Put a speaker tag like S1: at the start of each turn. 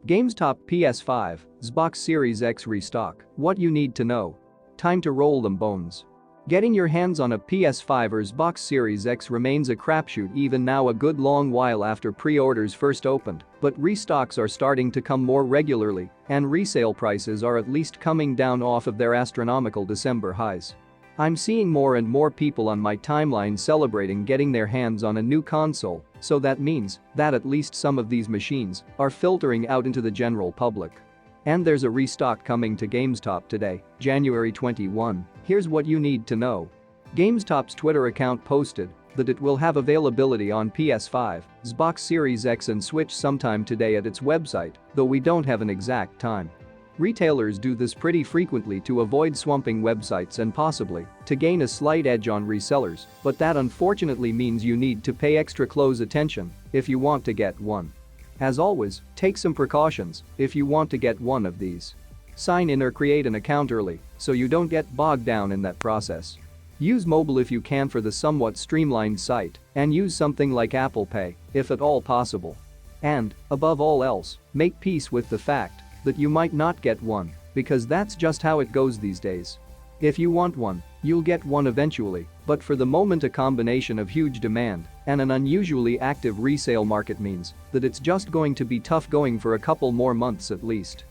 S1: GameStop PS5, Xbox Series X restock. What you need to know. Time to roll them bones. Getting your hands on a PS5 or Xbox Series X remains a crapshoot even now, a good long while after pre-orders first opened, but restocks are starting to come more regularly, and resale prices are at least coming down off of their astronomical December highs. I'm seeing more and more people on my timeline celebrating getting their hands on a new console, so that means that at least some of these machines are filtering out into the general public. And there's a restock coming to GameStop today, January 21. Here's what you need to know. GameStop's Twitter account posted that it will have availability on PS5, Xbox Series X and Switch sometime today at its website, though we don't have an exact time. Retailers do this pretty frequently to avoid swamping websites and possibly to gain a slight edge on resellers, but that unfortunately means you need to pay extra close attention if you want to get one. As always, take some precautions if you want to get one of these. Sign in or create an account early so you don't get bogged down in that process. Use mobile if you can for the somewhat streamlined site, and use something like Apple Pay if at all possible. And, above all else, make peace with the fact that you might not get one, because that's just how it goes these days. If you want one, you'll get one eventually, but for the moment a combination of huge demand and an unusually active resale market means that it's just going to be tough going for a couple more months at least.